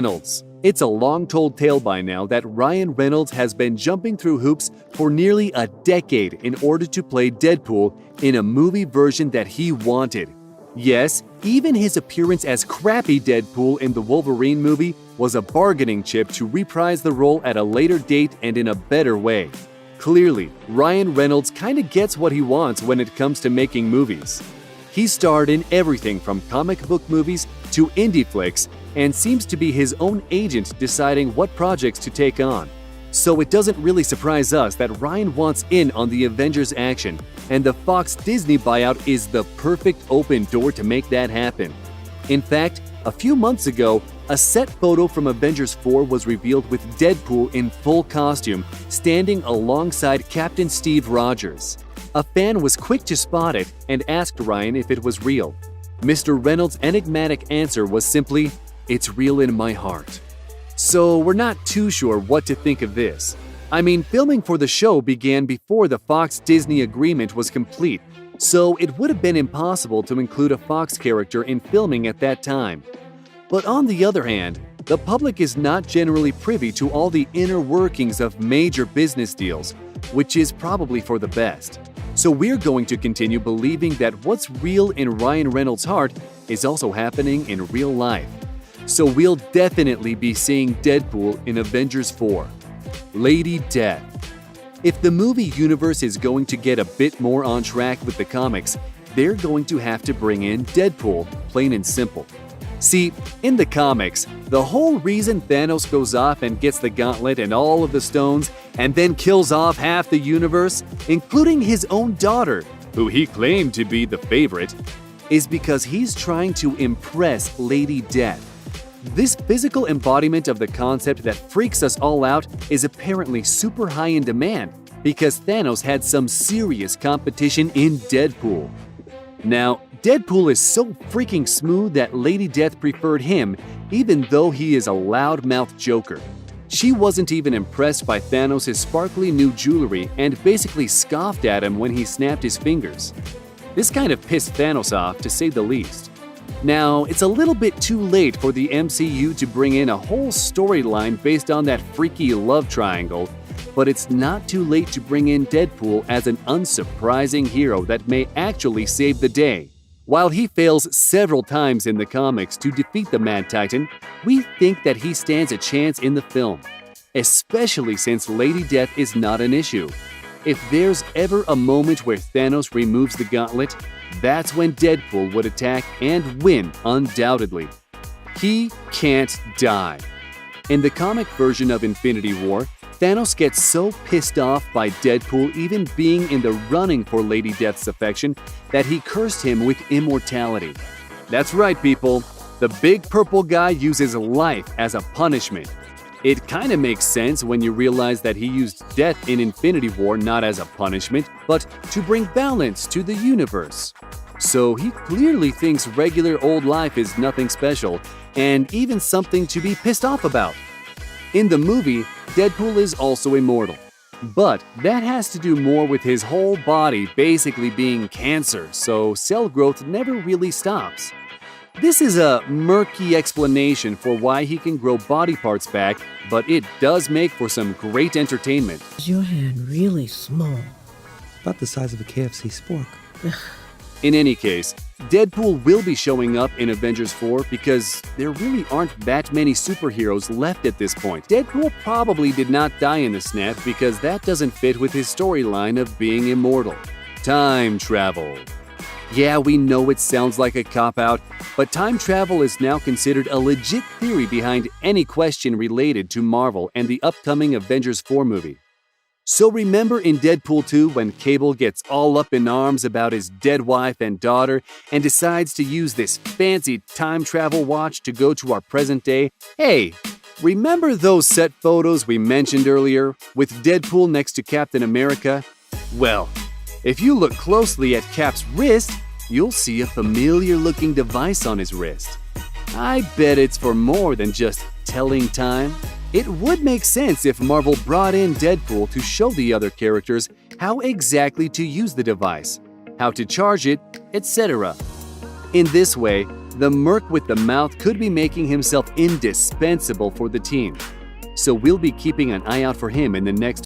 Reynolds. It's a long-told tale by now that Ryan Reynolds has been jumping through hoops for nearly a decade in order to play Deadpool in a movie version that he wanted. Yes, even his appearance as crappy Deadpool in the Wolverine movie was a bargaining chip to reprise the role at a later date and in a better way. Clearly, Ryan Reynolds kinda gets what he wants when it comes to making movies. He starred in everything from comic book movies to indie flicks and seems to be his own agent deciding what projects to take on. So it doesn't really surprise us that Ryan wants in on the Avengers action, and the Fox Disney buyout is the perfect open door to make that happen. In fact, a few months ago, a set photo from Avengers 4 was revealed with Deadpool in full costume, standing alongside Captain Steve Rogers. A fan was quick to spot it and asked Ryan if it was real. Mr. Reynolds' enigmatic answer was simply, "It's real in my heart." So we're not too sure what to think of this. I mean, filming for the show began before the Fox-Disney agreement was complete, so it would have been impossible to include a Fox character in filming at that time. But on the other hand, the public is not generally privy to all the inner workings of major business deals, which is probably for the best. So we're going to continue believing that what's real in Ryan Reynolds' heart is also happening in real life. So we'll definitely be seeing Deadpool in Avengers 4. Lady Death. If the movie universe is going to get a bit more on track with the comics, they're going to have to bring in Deadpool, plain and simple. See, in the comics, the whole reason Thanos goes off and gets the gauntlet and all of the stones and then kills off half the universe, including his own daughter, who he claimed to be the favorite, is because he's trying to impress Lady Death. This physical embodiment of the concept that freaks us all out is apparently super high in demand because Thanos had some serious competition in Deadpool. Now, Deadpool is so freaking smooth that Lady Death preferred him even though he is a loudmouth joker. She wasn't even impressed by Thanos' sparkly new jewelry and basically scoffed at him when he snapped his fingers. This kind of pissed Thanos off, to say the least. Now, it's a little bit too late for the MCU to bring in a whole storyline based on that freaky love triangle, but it's not too late to bring in Deadpool as an unsurprising hero that may actually save the day. While he fails several times in the comics to defeat the Mad Titan, we think that he stands a chance in the film, especially since Lady Death is not an issue. If there's ever a moment where Thanos removes the gauntlet, that's when Deadpool would attack and win undoubtedly. He can't die. In the comic version of Infinity War, Thanos gets so pissed off by Deadpool even being in the running for Lady Death's affection that he cursed him with immortality. That's right, people. The big purple guy uses life as a punishment. It kinda makes sense when you realize that he used death in Infinity War not as a punishment, but to bring balance to the universe. So he clearly thinks regular old life is nothing special, and even something to be pissed off about. In the movie, Deadpool is also immortal. But that has to do more with his whole body basically being cancer, so cell growth never really stops. This is a murky explanation for why he can grow body parts back, but it does make for some great entertainment. Is your hand really small? About the size of a KFC spork. In any case, Deadpool will be showing up in Avengers 4 because there really aren't that many superheroes left at this point. Deadpool probably did not die in the snap because that doesn't fit with his storyline of being immortal. Time travel. Yeah, we know it sounds like a cop-out, but time travel is now considered a legit theory behind any question related to Marvel and the upcoming Avengers 4 movie. So remember in Deadpool 2 when Cable gets all up in arms about his dead wife and daughter and decides to use this fancy time travel watch to go to our present day? Hey, remember those set photos we mentioned earlier with Deadpool next to Captain America? Well, if you look closely at Cap's wrist, you'll see a familiar-looking device on his wrist. I bet it's for more than just telling time. It would make sense if Marvel brought in Deadpool to show the other characters how exactly to use the device, how to charge it, etc. In this way, The merc with the mouth could be making himself indispensable for the team. So we'll be keeping an eye out for him in the next